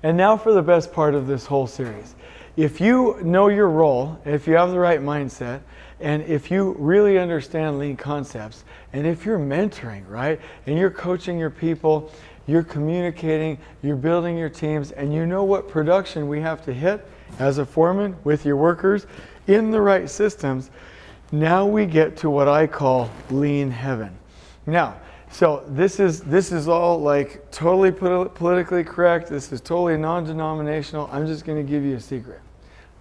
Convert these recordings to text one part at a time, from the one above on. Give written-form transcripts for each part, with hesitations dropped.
And now for the best part of this whole series. If you know your role, if you have the right mindset, and if you really understand lean concepts, and if you're mentoring, right, and you're coaching your people, you're communicating, you're building your teams, and you know what production we have to hit as a foreman with your workers in the right systems, now we get to what I call lean heaven. Now, so this is all like totally politically correct. This is totally non-denominational. I'm just going to give you a secret.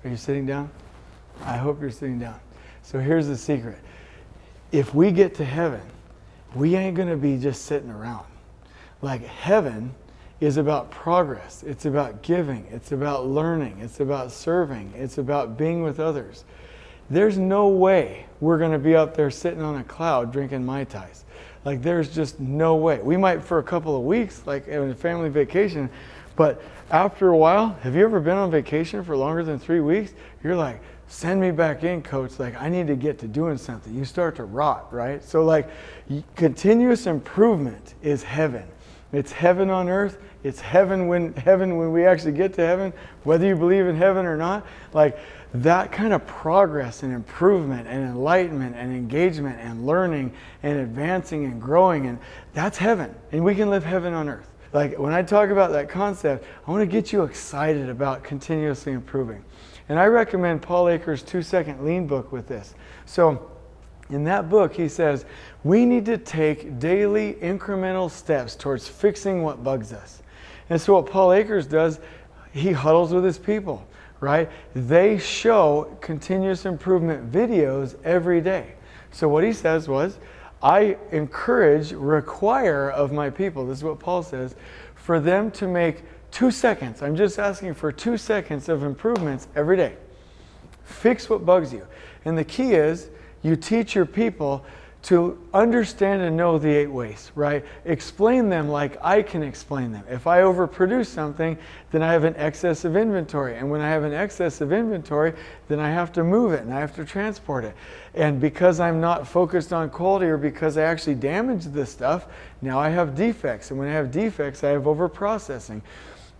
Are you sitting down? I hope you're sitting down. So here's the secret. If we get to heaven, we ain't going to be just sitting around. Like, heaven is about progress. It's about giving. It's about learning. It's about serving. It's about being with others. There's no way we're going to be up there sitting on a cloud drinking Mai Tais. Like, there's just no way. We might for a couple of weeks, like in a family vacation, but after a while, have you ever been on vacation for longer than 3 weeks? You're like, send me back in, coach. Like, I need to get to doing something. You start to rot, right? So like, continuous improvement is heaven. It's heaven on earth. It's heaven when we actually get to heaven, whether you believe in heaven or not. Like, that kind of progress and improvement and enlightenment and engagement and learning and advancing and growing, and that's heaven. And we can live heaven on earth. Like, when I talk about that concept, I want to get you excited about continuously improving. And I recommend Paul Akers' 2-Second Lean book with this. So in that book, he says, we need to take daily incremental steps towards fixing what bugs us. And so what Paul Akers does, he huddles with his people, right? They show continuous improvement videos every day. So what he says was, I require of my people, this is what Paul says, for them to make 2 seconds. I'm just asking for 2 seconds of improvements every day. Fix what bugs you. And the key is, you teach your people to understand and know the 8 ways, right? Explain them like I can explain them. If I overproduce something, then I have an excess of inventory. And when I have an excess of inventory, then I have to move it and I have to transport it. And because I'm not focused on quality, or because I actually damaged this stuff, now I have defects. And when I have defects, I have overprocessing.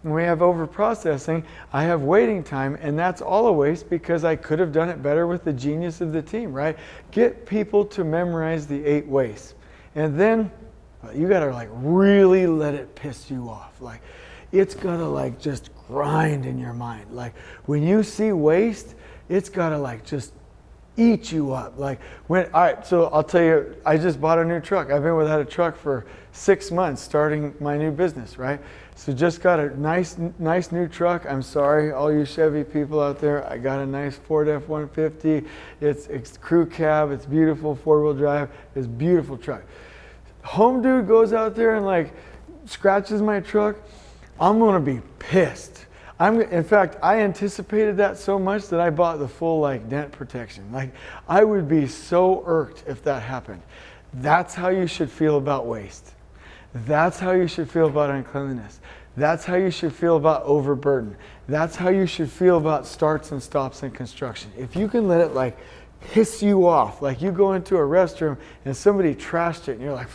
When we have overprocessing, I have waiting time, and that's all a waste because I could have done it better with the genius of the team, right? Get people to memorize the 8 ways. And then you got to like really let it piss you off. Like, it's got to like just grind in your mind. Like, when you see waste, it's got to like just eat you up. Like, all right, so I'll tell you, I just bought a new truck. I've been without a truck for 6 months starting my new business, right? So just got a nice new truck. I'm sorry, all you Chevy people out there. I got a nice Ford F-150. It's crew cab. It's beautiful, 4-wheel drive. It's a beautiful truck. Home dude goes out there and like scratches my truck. I'm gonna be pissed. In fact, I anticipated that so much that I bought the full like dent protection. Like, I would be so irked if that happened. That's how you should feel about waste. That's how you should feel about uncleanliness. That's how you should feel about overburden. That's how you should feel about starts and stops in construction. If you can let it like piss you off, like you go into a restroom and somebody trashed it and you're like,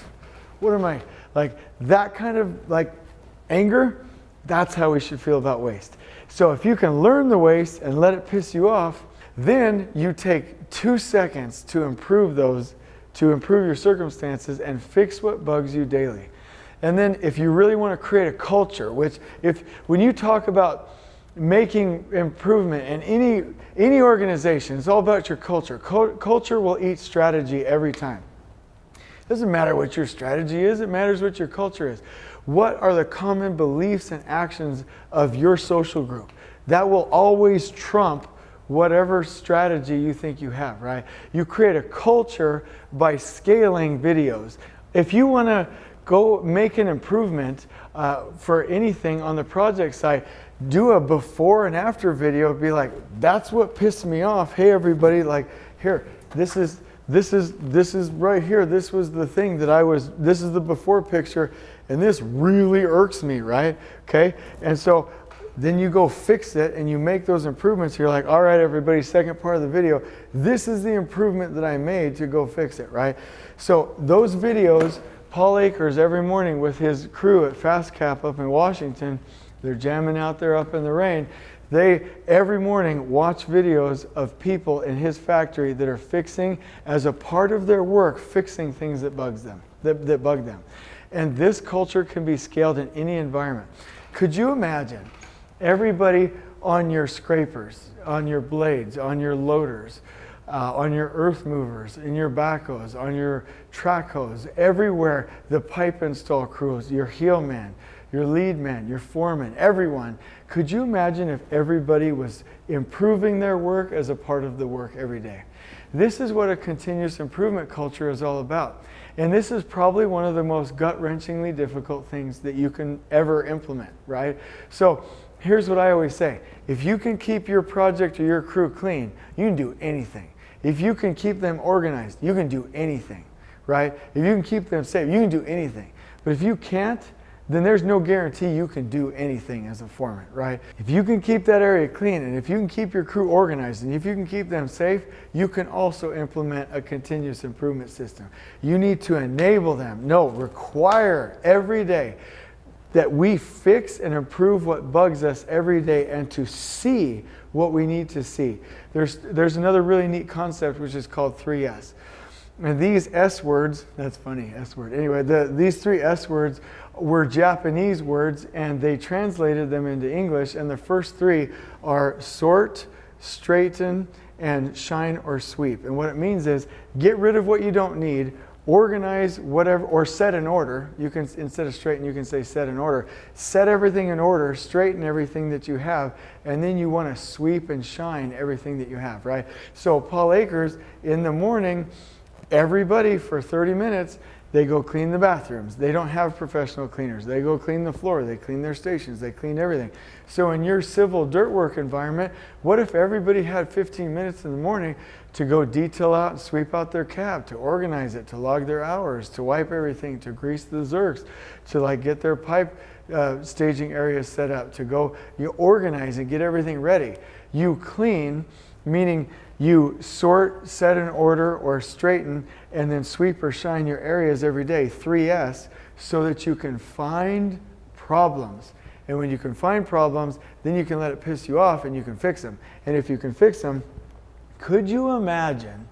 what am I, like that kind of like anger, that's how we should feel about waste. So if you can learn the waste and let it piss you off, then you take 2 seconds to improve your circumstances and fix what bugs you daily. And then if you really want to create a culture, when you talk about making improvement in any organization, it's all about your culture. Culture will eat strategy every time. It doesn't matter what your strategy is, it matters what your culture is. What are the common beliefs and actions of your social group? That will always trump whatever strategy you think you have, right? You create a culture by scaling videos. If you want to go make an improvement for anything on the project site, do a before and after video. Be like, that's what pissed me off. Hey everybody, like, here, this is right here. This was the thing this is the before picture, and this really irks me, right? Okay, and so then you go fix it and you make those improvements. You're like, all right, everybody, second part of the video, this is the improvement that I made to go fix it, right? So those videos, Paul Akers every morning with his crew at Fast Cap up in Washington, they're jamming out there up in the rain. They, every morning, watch videos of people in his factory that are fixing, as a part of their work, fixing things that bug them. And this culture can be scaled in any environment. Could you imagine everybody on your scrapers, on your blades, on your loaders, on your earth movers, in your backhoes, on your track hose, everywhere, the pipe install crews, your heel man, your lead man, your foreman, everyone. Could you imagine if everybody was improving their work as a part of the work every day? This is what a continuous improvement culture is all about. And this is probably one of the most gut-wrenchingly difficult things that you can ever implement, right? So here's what I always say. If you can keep your project or your crew clean, you can do anything. If you can keep them organized, you can do anything, right? If you can keep them safe, you can do anything. But if you can't, then there's no guarantee you can do anything as a foreman, right? If you can keep that area clean, and if you can keep your crew organized, and if you can keep them safe, you can also implement a continuous improvement system. You need to enable them, require every day that we fix and improve what bugs us every day, and to see what we need to see. There's another really neat concept which is called 3S. And these S words, that's funny, S word. Anyway, these 3 S words were Japanese words, and they translated them into English, and the first 3 are sort, straighten, and shine or sweep. And what it means is get rid of what you don't need, organize whatever, or set in order. You can, instead of straighten, you can say set in order. Set everything in order, straighten everything that you have, and then you want to sweep and shine everything that you have, right? So Paul Akers, in the morning, everybody for 30 minutes, they go clean the bathrooms. They don't have professional cleaners. They go clean the floor. They clean their stations. They clean everything. So in your civil dirt work environment, what if everybody had 15 minutes in the morning to go detail out and sweep out their cab, to organize it, to log their hours, to wipe everything, to grease the zerks, to get their pipe staging areas set up, to go organize and get everything ready. You clean, meaning you sort, set in order, or straighten, and then sweep or shine your areas every day, 3S, so that you can find problems. And when you can find problems, then you can let it piss you off and you can fix them. And if you can fix them, could you imagine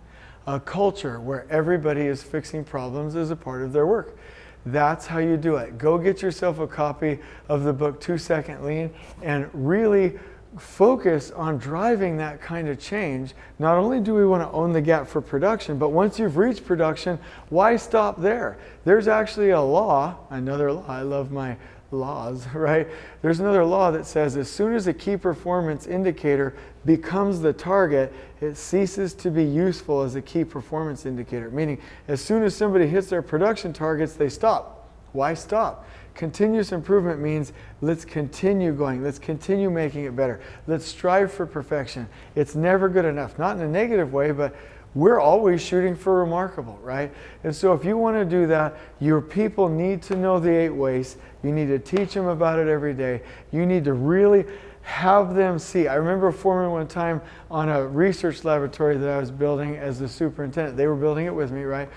a culture where everybody is fixing problems as a part of their work? That's how you do it. Go get yourself a copy of the book 2 Second Lean and really focus on driving that kind of change. Not only do we want to own the gap for production, but once you've reached production, why stop there? There's actually a law, another law, I love my laws, right? There's another law that says as soon as a key performance indicator becomes the target, it ceases to be useful as a key performance indicator. Meaning, as soon as somebody hits their production targets, they stop. Why stop? Continuous improvement means let's continue going. Let's continue making it better. Let's strive for perfection. It's never good enough. Not in a negative way, but we're always shooting for remarkable, right? And so if you want to do that, your people need to know the 8 ways. You need to teach them about it every day. You need to really have them see. I remember a foreman one time on a research laboratory that I was building as the superintendent. They were building it with me, right?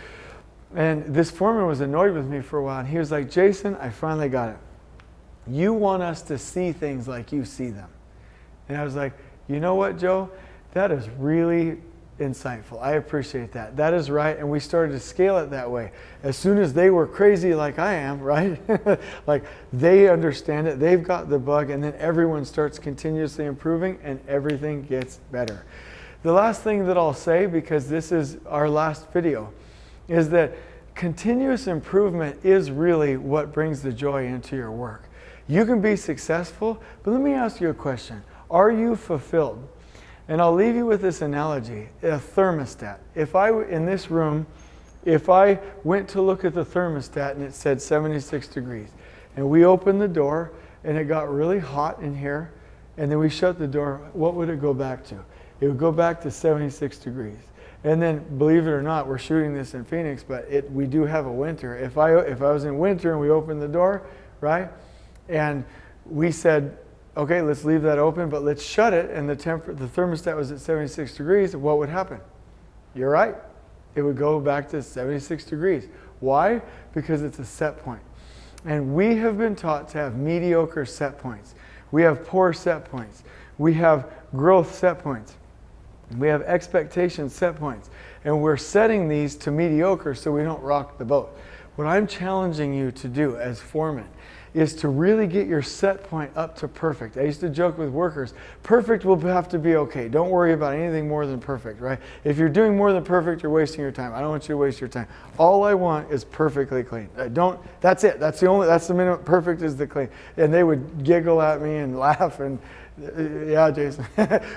And this foreman was annoyed with me for a while. And he was like, Jason, I finally got it. You want us to see things like you see them. And I was like, you know what, Joe? That is really insightful. I appreciate that. That is right. And we started to scale it that way. As soon as they were crazy like I am, right? Like they understand it. They've got the bug. And then everyone starts continuously improving and everything gets better. The last thing that I'll say, because this is our last video, is that continuous improvement is really what brings the joy into your work. You can be successful, but let me ask you a question. Are you fulfilled? And I'll leave you with this analogy, a thermostat. In this room, if I went to look at the thermostat and it said 76 degrees, and we opened the door and it got really hot in here, and then we shut the door, what would it go back to? It would go back to 76 degrees. And then, believe it or not, we're shooting this in Phoenix, but we do have a winter. If I was in winter and we opened the door, right, and we said, okay, let's leave that open, but let's shut it, and the thermostat was at 76 degrees, what would happen? You're right. It would go back to 76 degrees. Why? Because it's a set point. And we have been taught to have mediocre set points. We have poor set points. We have growth set points. We have expectation set points. And we're setting these to mediocre so we don't rock the boat. What I'm challenging you to do as foreman is to really get your set point up to perfect. I used to joke with workers, perfect will have to be okay. Don't worry about anything more than perfect, right? If you're doing more than perfect, you're wasting your time. I don't want you to waste your time. All I want is perfectly clean. That's it. That's the minimum. Perfect is the clean. And they would giggle at me and laugh and, yeah, Jason.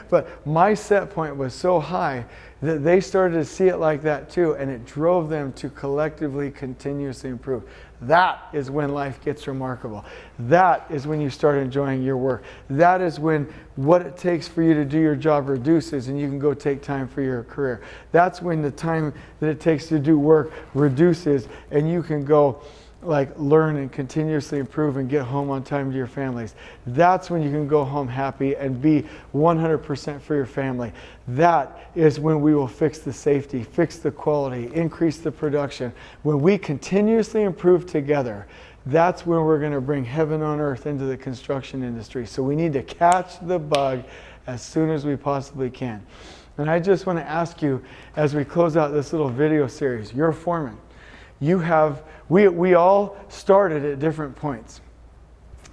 But my set point was so high that they started to see it like that too, and it drove them to collectively continuously improve. That is when life gets remarkable. That is when you start enjoying your work. That is when what it takes for you to do your job reduces and you can go take time for your career. That's when the time that it takes to do work reduces and you can go like learn and continuously improve and get home on time to your families. That's when you can go home happy and be 100% for your family. That is when we will fix the safety, fix the quality, increase the production. When we continuously improve together, that's when we're going to bring heaven on earth into the construction industry. So we need to catch the bug as soon as we possibly can. And I just want to ask you, as we close out this little video series, you're a foreman. We all started at different points.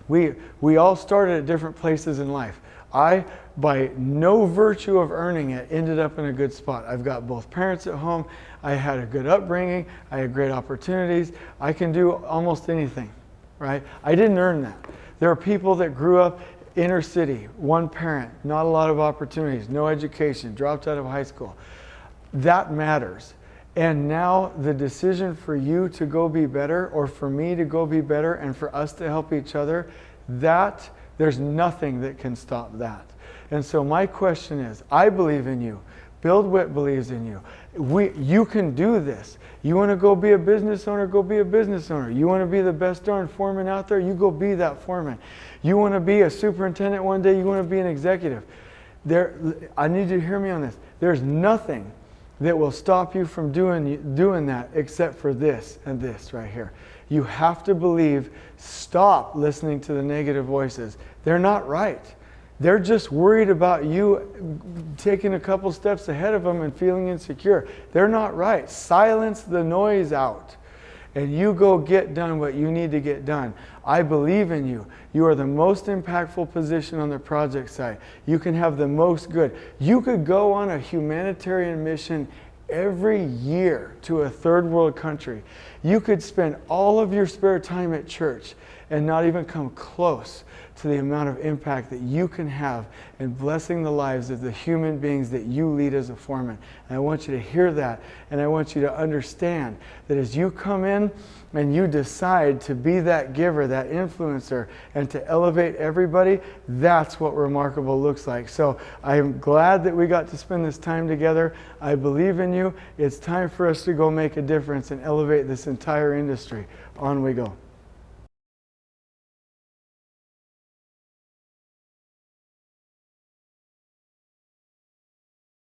We all started at different places in life. I, by no virtue of earning it, ended up in a good spot. I've got both parents at home. I had a good upbringing. I had great opportunities. I can do almost anything, right? I didn't earn that. There are people that grew up inner city, one parent, not a lot of opportunities, no education, dropped out of high school. That matters. And now the decision for you to go be better or for me to go be better and for us to help each other, that there's nothing that can stop that. And so my question is, I believe in you. Build Wit believes in you. You can do this. You want to go be a business owner, go be a business owner. You want to be the best darn foreman out there, you go be that foreman. You want to be a superintendent one day, you want to be an executive. I need you to hear me on this. There's nothing that will stop you from doing that except for this and this right here. You have to believe, stop listening to the negative voices. They're not right. They're just worried about you taking a couple steps ahead of them and feeling insecure. They're not right. Silence the noise out. And you go get done what you need to get done. I believe in you. You are the most impactful position on the project site. You can have the most good. You could go on a humanitarian mission every year to a third world country. You could spend all of your spare time at church and not even come close to the amount of impact that you can have in blessing the lives of the human beings that you lead as a foreman. And I want you to hear that, and I want you to understand that as you come in and you decide to be that giver, that influencer, and to elevate everybody, that's what remarkable looks like. So I'm glad that we got to spend this time together. I believe in you. It's time for us to go make a difference and elevate this entire industry. On we go.